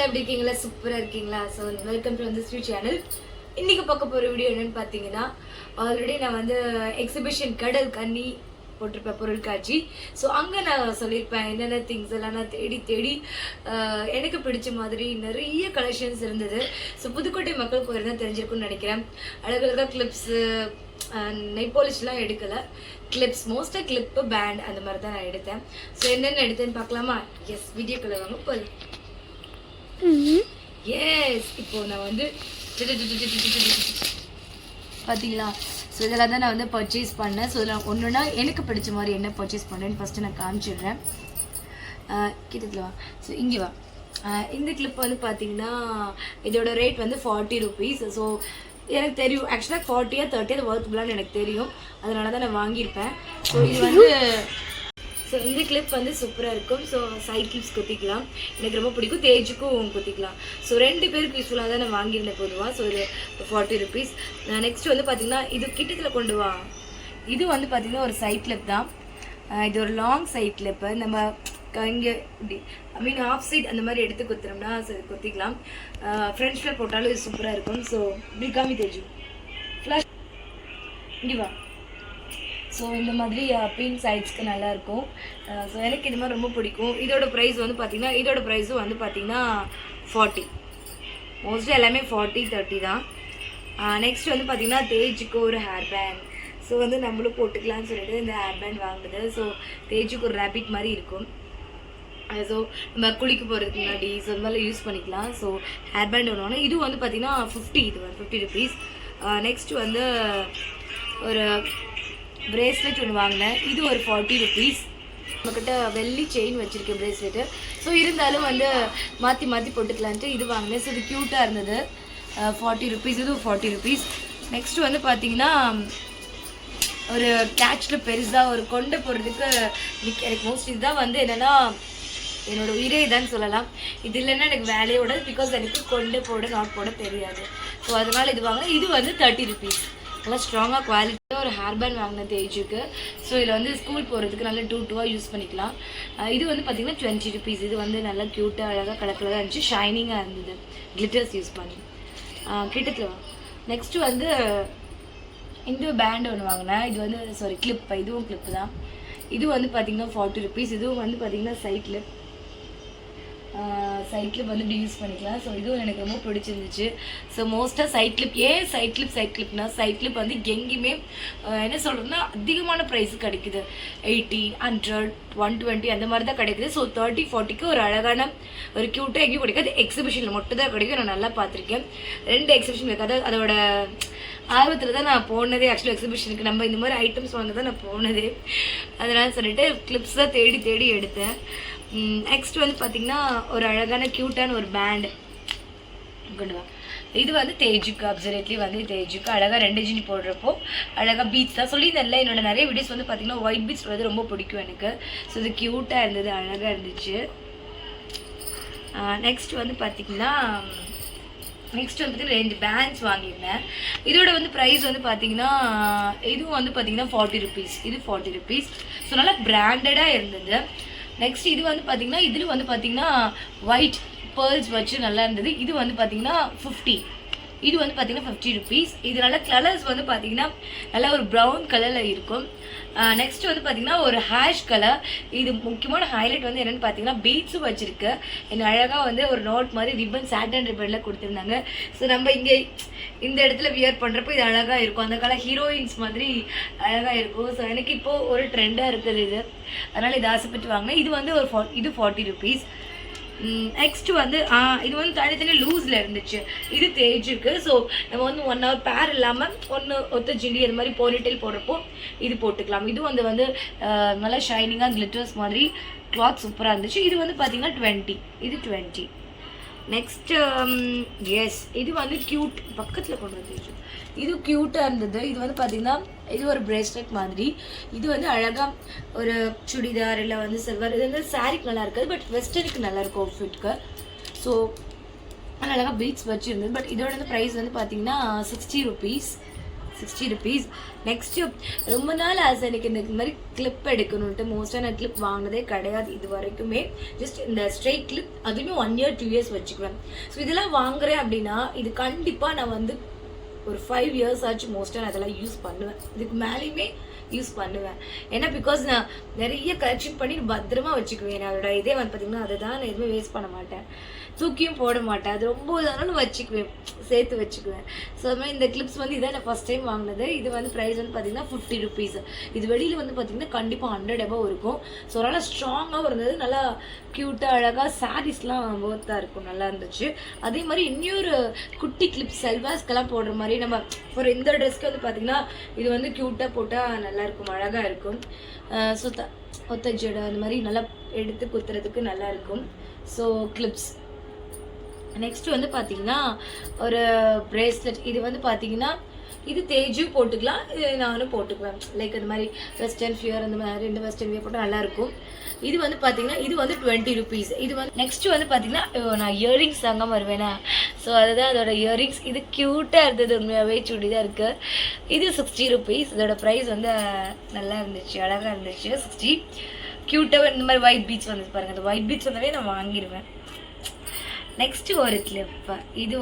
எல்லாம் எப்படி இருக்கீங்களா? சூப்பரா இருக்கீங்களா? So welcome to Sri channel. இன்னைக்கு பார்க்க போகிற வீடியோ என்னன்னு பார்த்தீங்கன்னா, ஆல்ரெடி நான் வந்து எக்ஸிபிஷன் கடல் கன்னி போட்டிருப்பேன் பொருட்காட்சி. ஸோ அங்கே நான் சொல்லியிருப்பேன் என்னென்ன திங்ஸ் எல்லாம் நான் தேடி தேடி எனக்கு பிடிச்ச மாதிரி நிறைய கலெக்ஷன்ஸ் இருந்தது. ஸோ புதுக்கோட்டை மக்கள் போயிருந்தா தெரிஞ்சிருக்கும்னு நினைக்கிறேன். அழகழகாக கிளிப்ஸு நெய் பாலிஷ்லாம் எடுக்கலை, கிளிப்ஸ் மோஸ்ட்டாக கிளிப்பு பேண்ட் அந்த மாதிரி தான் நான் எடுத்தேன். ஸோ என்னென்ன எடுத்தேன்னு பார்க்கலாமா? எஸ், வீடியோக்குள்ள வாங்க போய். எஸ், இப்போ நான் வந்து பார்த்தீங்களா? ஸோ இதெல்லாம் தான் நான் வந்து பர்ச்சேஸ் பண்ணேன். ஸோ இதில் ஒன்றுனா எனக்கு பிடிச்ச மாதிரி என்ன பர்ச்சேஸ் பண்ணுறேன்னு ஃபஸ்ட்டு நான் காமிச்சிடுறேன். கிட்டத்தில் வா. ஸோ இங்கே வா. இந்த கிளிப் வந்து பார்த்தீங்கன்னா இதோட ரேட் வந்து 40 rupees. ஸோ எனக்கு தெரியும் ஆக்சுவலாக 40 30 அது ஒர்த்துபுளான்னு எனக்கு தெரியும், அதனால தான் நான் வாங்கியிருப்பேன். ஸோ இது வந்து ஸோ இந்த கிளிப் வந்து சூப்பராக இருக்கும். ஸோ சைட் கிளிப்ஸ் குத்திக்கலாம், எனக்கு ரொம்ப பிடிக்கும். தேஜுக்கும் குத்திக்கலாம். ஸோ 2 பேருக்கு யூஸ்ஃபுல்லாக தான் நான் வாங்கியிருந்தேன் பொதுவாக. ஸோ இது 40 rupees. நெக்ஸ்ட் வந்து பார்த்திங்கன்னா இது கிட்டத்தில் கொண்டு வா. இது வந்து பார்த்திங்கன்னா ஒரு சைட் கிளிப் தான். இது ஒரு லாங் சைட் கிளிப்பு. நம்ம இங்கே இப்படி ஹாஃப் சைட் அந்த மாதிரி எடுத்து குத்துறோம்னா குத்திக்கலாம். ஃப்ரெண்ட்ஸில் போட்டாலும் இது சூப்பராக இருக்கும். ஸோ இப்படி காமி தேஜு ஃப்ளாஷ் இங்கே வா. ஸோ இந்த மாதிரி பின் சைட்ஸ்க்கு நல்லாயிருக்கும். ஸோ எனக்கு இது மாதிரி ரொம்ப பிடிக்கும். இதோட ப்ரைஸ் வந்து பார்த்திங்கன்னா இதோட ப்ரைஸும் வந்து பார்த்திங்கன்னா 40. மோஸ்ட்லி எல்லாமே 40 30 தான். நெக்ஸ்ட் வந்து பார்த்திங்கன்னா தேஜுக்கு ஒரு ஹேர் பேண்ட். ஸோ வந்து நம்மளும் போட்டுக்கலாம்னு சொல்லிட்டு இந்த ஹேர் பேண்ட் வாங்குது. ஸோ தேஜுக்கு ஒரு ரேபிட் மாதிரி இருக்கும். ஸோ நம்ம குளிக்க போகிறதுக்கு முன்னாடி ஸோ இந்த மாதிரி யூஸ் பண்ணிக்கலாம். ஸோ ஹேர் பேண்ட் ஒன்று வாங்க. இது வந்து பார்த்திங்கன்னா 50. இது வந்து 50 rupees. நெக்ஸ்ட் வந்து ஒரு பிரேஸ்லெட் ஒன்று வாங்கினேன். இது ஒரு 40 rupees. நம்மக்கிட்ட வெள்ளி செயின் வச்சுருக்கேன் பிரேஸ்லெட்டு. ஸோ இருந்தாலும் வந்து மாற்றி மாற்றி போட்டுக்கலான்ட்டு இது வாங்கினேன். ஸோ இது க்யூட்டாக இருந்தது. 40 rupees. இதுவும் 40 rupees. நெக்ஸ்ட் வந்து பார்த்திங்கன்னா ஒரு கேட்சில் பெருசாக ஒரு கொண்டை போடுறதுக்கு எனக்கு மோஸ்ட் இதுதான் வந்து என்னென்னா என்னோடய உயிரே இதான்னு சொல்லலாம். இது இல்லைன்னா எனக்கு வேலையோட, பிகாஸ் எனக்கு கொண்டை போட நாட் போட தெரியாது. ஸோ அதனால் இது வாங்க. இது வந்து 30 rupees. நல்லா ஸ்ட்ராங்காக குவாலிட்டியாக ஒரு ஹேர் பேண்ட் வாங்கின தேஜுக்கு. ஸோ இதில் வந்து ஸ்கூல் போகிறதுக்கு நல்லா 2 யூஸ் பண்ணிக்கலாம். இது வந்து பார்த்திங்கன்னா 20 rupees. இது வந்து நல்லா க்யூட்டாக அழகாக கலக்கலாக இருந்துச்சு, ஷைனிங்காக இருந்தது, கிளிட்டர்ஸ் யூஸ் பண்ணி. கிட்டத்தில் வா. நெக்ஸ்ட்டு வந்து இந்த பேண்ட் ஒன்று வாங்கினேன். இது வந்து கிளிப். இதுவும் கிளிப்பு தான். இது வந்து பார்த்திங்கன்னா 40 rupees. இதுவும் வந்து பார்த்திங்கன்னா சைட் கிளிப் வந்து இப்படி யூஸ் பண்ணிக்கலாம். ஸோ இதுவும் எனக்கு ரொம்ப பிடிச்சிருந்துச்சு. ஸோ மோஸ்ட்டாக சைட் கிளிப். ஏன் சைட் கிளிப்னா சைட் கிளிப் வந்து எங்கேயுமே என்ன சொல்கிறதுனா அதிகமான ப்ரைஸு கிடைக்குது. 80 100 120 அந்த மாதிரி தான் கிடைக்குது. ஸோ 30 40க்கு ஒரு அழகான ஒரு க்யூட்டாக எங்கேயும் கிடைக்காது. எக்ஸிபிஷனில் மட்டும் தான் கிடைக்கும். நான் நல்லா பார்த்துருக்கேன். 2 எக்ஸிபிஷன் இருக்காது. அதோட ஆர்வத்தில் தான் நான் போனதே. ஆக்சுவலி எக்ஸிபிஷனுக்கு நம்ம இந்த மாதிரி ஐட்டம்ஸ் வாங்க தான் நான் போனதே. அதனால் சொல்லிட்டு கிளிப்ஸ் தான் தேடி தேடி எடுத்தேன். நெக்ஸ்ட் வந்து பார்த்திங்கன்னா ஒரு அழகான க்யூட்டான ஒரு பேண்டு கொண்டு வா. இது வந்து தேஜுக்கு அப்சர்வேட்லி வந்து தேஜுக்கு அழகாக 2 ஜினி போடுறப்போ அழகாக பீட்ஸ் தான் சொல்லியிருந்தேன்ல. என்னோட நிறைய வீடியோஸ் வந்து பார்த்திங்கன்னா ஒயிட் பீட்ஸ் வந்து ரொம்ப பிடிக்கும் எனக்கு. ஸோ இது க்யூட்டாக இருந்தது, அழகாக இருந்துச்சு. நெக்ஸ்ட் வந்து பார்த்திங்கன்னா நெக்ஸ்ட் வந்து பார்த்திங்கன்னா 2 பேண்ட்ஸ் வாங்கியிருந்தேன். இதோட வந்து ப்ரைஸ் வந்து பார்த்திங்கன்னா இதுவும் வந்து பார்த்திங்கன்னா 40 rupees. இது 40 rupees. ஸோ நல்லா பிராண்டடாக இருந்தது. நெக்ஸ்ட் இது வந்து பார்த்திங்கன்னா இதில் வந்து பார்த்திங்கன்னா ஒயிட் பேர்ல்ஸ் வச்சு நல்லா இருந்தது. இது வந்து பார்த்திங்கன்னா 50. இது வந்து பார்த்திங்கன்னா 50 rupees. இதனால கலர்ஸ் வந்து பார்த்திங்கன்னா நல்லா ஒரு ப்ரௌன் கலரில் இருக்கும். நெக்ஸ்ட் வந்து பார்த்திங்கன்னா ஒரு ஹேஷ் கலர். இது முக்கியமான ஹைலைட் வந்து என்னென்னு பார்த்தீங்கன்னா பீட்ஸும் வச்சுருக்கு. என்ன அழகாக வந்து ஒரு நோட் மாதிரி ரிப்பன் சாட்டன் ரிப்பனில் கொடுத்துருந்தாங்க. ஸோ நம்ம இங்கே இந்த இடத்துல வியர் பண்ணுறப்போ இது அழகாக இருக்கும். அந்த கால ஹீரோயின்ஸ் மாதிரி அழகாக இருக்கும். ஸோ எனக்கு இப்போது ஒரு ட்ரெண்டாக இருக்குது இது, அதனால் இது ஆசைப்பட்டு வாங்கினேன். இது வந்து இது 40 rupees. நெக்ஸ்ட் வந்து இது வந்து தனித்தனி லூஸில் இருந்துச்சு. இது தேஜுக்கு. ஸோ நம்ம வந்து 1 hour பேர் இல்லாமல் ஒத்த ஜிண்டி அது மாதிரி போனிடெயில் போடுறப்போ இது போட்டுக்கலாம். இது வந்து நல்லா ஷைனிங்காக கிளிட்டர்ஸ் மாதிரி கிளாத் சூப்பராக இருந்துச்சு. இது வந்து பார்த்திங்கன்னா 20. இது 20. நெக்ஸ்ட் எஸ், இது வந்து க்யூட் பக்கத்தில் கொண்டு வந்துச்சு. இது க்யூட்டாக இருந்தது. இது வந்து பார்த்திங்கன்னா இது ஒரு பிரேஸ்லெட் மாதிரி. இது வந்து அழகாக ஒரு சுடிதார் இல்லை வந்து சில்வர், இது வந்து சாரிக்கு நல்லா இருக்காது, பட் வெஸ்டர்னுக்கு நல்லாயிருக்கும் அவுட்ஃபிட்க்கு. ஸோ அழகாக பீட்ஸ் வச்சுருந்தது. பட் இதோட வந்து ப்ரைஸ் வந்து பார்த்திங்கன்னா 60 rupees. 60 rupees. நெக்ஸ்ட் ரொம்ப நாள் ஆசை எனக்கு இந்த மாதிரி கிளிப் எடுக்கணும்ட்டு. மோஸ்ட்டாக நான் கிளிப் வாங்கினதே கிடையாது இது வரைக்குமே. ஜஸ்ட் இந்த ஸ்ட்ரெயிட் கிளிப், அதுவுமே 1 year 2 years வச்சுக்குவேன். ஸோ இதெல்லாம் வாங்குறேன் அப்படின்னா இது கண்டிப்பாக நான் வந்து ஒரு 5 years ஆச்சு மோஸ்ட்டாக நான் அதெல்லாம் யூஸ் பண்ணுவேன். இதுக்கு மேலேயுமே யூஸ் பண்ணுவேன். ஏன்னா பிகாஸ் நான் நிறைய கலெக்ஷன் பண்ணி பத்திரமா வச்சுக்குவேன். அதோட இதே வந்து பார்த்தீங்கன்னா அதை தான் நான் எதுவுமே வேஸ்ட் பண்ண மாட்டேன், தூக்கியும் போட மாட்டேன். அது ரொம்ப இதானாலும் வச்சுக்குவேன், சேர்த்து வச்சுக்குவேன். ஸோ அது மாதிரி இந்த கிளிப்ஸ் வந்து இதான் நான் ஃபஸ்ட் டைம் வாங்கினது. இது வந்து ப்ரைஸ் வந்து பார்த்தீங்கன்னா 50 rupees. இது வெளியில் வந்து பார்த்தீங்கன்னா கண்டிப்பாக 100 above இருக்கும். ஸோ நல்லா ஸ்ட்ராங்காகவும் இருந்தது, நல்லா க்யூட்டாக அழகாக சாரீஸ்லாம் ஒர்த்தாக இருக்கும், நல்லா இருந்துச்சு. அதே மாதிரி இன்னொரு குட்டி கிளிப்ஸ் செல்வாஸ்க்கெல்லாம் போடுற மாதிரி நம்ம ஒரு இந்த ட்ரெஸ்க்கு வந்து பார்த்தீங்கன்னா இது வந்து க்யூட்டாக போட்டால் நல்லாயிருக்கும், அழகாக இருக்கும். ஸோ ஒத்த ஜடை அந்த மாதிரி நல்லா எடுத்து குத்துறதுக்கு நல்லாயிருக்கும். So clips. நெக்ஸ்ட் வந்து பார்த்தீங்கன்னா ஒரு பிரேஸ்லெட். இது வந்து பார்த்தீங்கன்னா இது தேஜும் போட்டுக்கலாம், இது நானும் போட்டுக்குவேன். லைக் அது மாதிரி வெஸ்டர்ன் ஃபியர் அந்த மாதிரி 2 வெஸ்டர்ன் வியர் போட்டால் நல்லாயிருக்கும். இது வந்து பார்த்தீங்கன்னா இது வந்து 20 rupees. இது வந்து நெக்ஸ்ட் வந்து பார்த்தீங்கன்னா நான் இயரிங்ஸ் தாங்க வருவேனா. ஸோ அதுதான் அதோட இயரிங்ஸ். இது க்யூட்டாக இருந்தது, உண்மையாகவே சுடிதான் இருக்குது. இது 60 rupees. இதோட ப்ரைஸ் வந்து நல்லா இருந்துச்சு, அழகாக இருந்துச்சு. 60 க்யூட்டாக இந்த மாதிரி ஒயிட் பீட்ஸ் வந்து பாருங்கள். அந்த ஒயிட் பீட்ஸ் வந்தாலே நான் வாங்கிடுவேன். நெக்ஸ்ட்டு ஒரு கிளிப். இது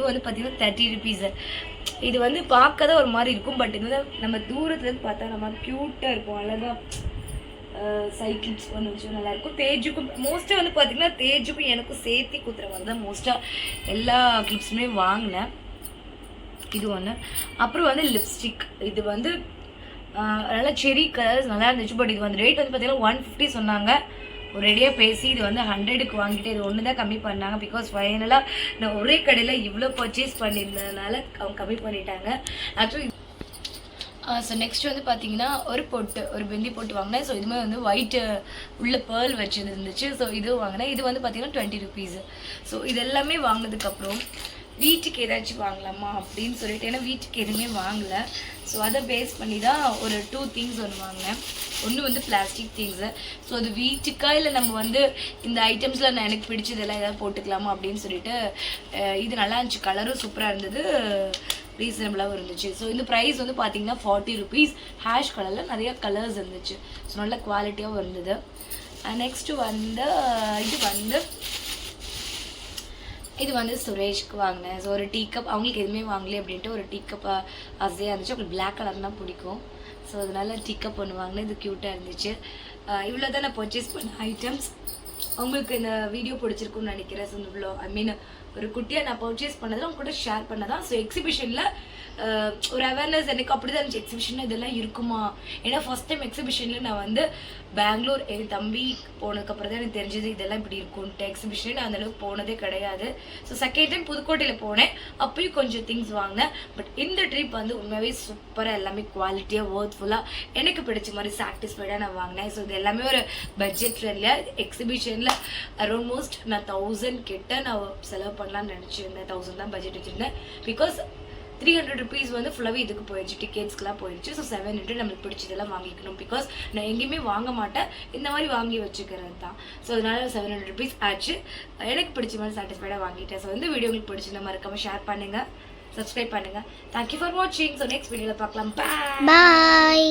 வந்து பார்த்தீங்கன்னா 30 rupees. இது வந்து பார்க்க தான் ஒரு மாதிரி இருக்கும், பட் இது வந்து நம்ம தூரத்துலேருந்து பார்த்தா நம்ம க்யூட்டாக இருக்கும், அழகாக சைட் கிளிப்ஸ் ஒன்று வச்சு நல்லாயிருக்கும். தேஜுக்கும் மோஸ்ட்டாக வந்து பார்த்திங்கன்னா தேஜுக்கும் எனக்கும் சேர்த்தி குத்துற மாதிரி தான் மோஸ்ட்டாக எல்லா கிளிப்ஸுமே வாங்கினேன். இது ஒன்று. அப்புறம் வந்து லிப்ஸ்டிக். இது வந்து நல்லா செரி கலர்ஸ் நல்லா இருந்துச்சு. பட் இது வந்து ரேட் வந்து பார்த்திங்கன்னா 150 சொன்னாங்க. ஒரு ரெடியாக பேசி இது வந்து 100க்கு வாங்கிட்டு இது ஒன்று தான் கம்மி பண்ணாங்க. பிகாஸ் ஃபைனலாக நான் ஒரே கடையில் இவ்வளோ பர்ச்சேஸ் பண்ணியிருந்ததுனால அவங்க கம்மி பண்ணிட்டாங்க. ஆக்சுவலி ஸோ நெக்ஸ்ட் வந்து பார்த்தீங்கன்னா ஒரு பிந்தி போட்டு வாங்கினேன். ஸோ இதுவுமே வந்து ஒயிட்டு உள்ள பேர்ல் வச்சது இருந்துச்சு. ஸோ இதுவும் வாங்கினேன். இது வந்து பார்த்தீங்கன்னா 20 rupees. ஸோ இது எல்லாமே வாங்கினதுக்கப்புறம் வீட்டுக்கு ஏதாச்சும் வாங்கலாமா அப்படின்னு சொல்லிட்டு, ஏன்னா வீட்டுக்கு எதுவுமே வாங்கலை. ஸோ அதை பேஸ் பண்ணி தான் ஒரு 2 things ஒன்று வாங்கினேன். ஒன்று வந்து பிளாஸ்டிக் திங்ஸு. ஸோ அது வீட்டுக்கா இல்லை நம்ம வந்து இந்த ஐட்டம்ஸில் நான் எனக்கு பிடிச்சதெல்லாம் ஏதாவது போட்டுக்கலாமா அப்படின்னு சொல்லிட்டு இது நல்லா இருந்துச்சு. கலரும் சூப்பராக இருந்தது, ரீசனபிளாகவும் இருந்துச்சு. ஸோ இந்த ப்ரைஸ் வந்து பார்த்தீங்கன்னா 40 rupees. ஹேஷ் கலரில் நிறைய கலர்ஸ் இருந்துச்சு. ஸோ நல்ல குவாலிட்டியாகவும் இருந்தது. நெக்ஸ்ட்டு வந்து இது வந்து சுரேஷ்க்கு வாங்கினேன். ஸோ ஒரு டீ கப், அவங்களுக்கு எதுவுமே வாங்கலை அப்படின்ட்டு ஒரு டீ கப் ஆசையாக இருந்துச்சு. அவங்களுக்கு பிளாக் கலர் தான் பிடிக்கும். ஸோ அதனால டீ கப் ஒன்று வாங்கினேன். இது க்யூட்டாக இருந்துச்சு. இவ்வளோ தான் நான் பர்ச்சேஸ் பண்ண ஐட்டம்ஸ். உங்களுக்கு இந்த வீடியோ பிடிச்சிருக்குன்னு நினைக்கிறேன். ஸோ இவ்வளோ ஒரு குட்டியாக நான் பர்ச்சேஸ் பண்ணதில் அவங்க கூட ஷேர் பண்ணதான். ஸோ எக்ஸிபிஷனில் ஒரு அவேர்னஸ் எனக்கு அப்படி தான் இருந்துச்சு. எக்ஸிபிஷனில் இதெல்லாம் இருக்குமா? ஏன்னா ஃபஸ்ட் டைம் எக்ஸிபிஷனில் நான் வந்து பெங்களூர் என் தம்பி போனதுக்கப்புறம் தான் எனக்கு தெரிஞ்சது இதெல்லாம் இப்படி இருக்கும்ன்ட்டு. எக்ஸிபிஷனில் நான் அந்தளவுக்கு போனதே கிடையாது. ஸோ செகண்ட் டைம் புதுக்கோட்டையில் போனேன், அப்பயும் கொஞ்சம் திங்ஸ் வாங்கினேன். பட் இந்த ட்ரிப் வந்து உண்மையாகவே சூப்பராக, எல்லாமே குவாலிட்டியாக ஒர்த்ஃபுல்லாக எனக்கு பிடிச்ச மாதிரி சாட்டிஸ்ஃபைடாக நான் வாங்கினேன். ஸோ இது எல்லாமே ஒரு பட்ஜெட் ஃப்ரெண்ட்லியாக. எக்ஸிபிஷனில் ஆல்மோஸ்ட் நான் 1000 கிட்ட நான் செலவு பண்ணலான்னு நினச்சிருந்தேன். 1000 தான் பட்ஜெட் வச்சுருந்தேன். பிகாஸ் 300 rupees வந்து ஃபுல்லாகவே இதுக்கு போயிடுச்சு, டிக்கெட்ஸ்க்குலாம் போயிடுச்சு. ஸோ 700 நம்மளுக்கு பிடிச்சதெல்லாம் வாங்கிக்கணும். பிகாஸ் நான் எங்கேயுமே வாங்க மாட்டேன், இந்த மாதிரி வாங்கி வச்சுக்கிறது தான். ஸோ அதனால 700 rupees ஆச்சு. எனக்கு பிடிச்ச மாதிரி சாட்டிஸ்ஃபைடாக வாங்கிட்டேன். ஸோ இந்த வீடியோ உங்களுக்கு பிடிச்சிருந்த மறக்காமல் ஷேர் பண்ணுங்கள், சப்ஸ்கிரைப் பண்ணுங்கள். தேங்க்யூ ஃபார் வாட்சிங். ஸோ நெக்ஸ்ட் வீடியோவில் பார்க்கலாம். பாய்.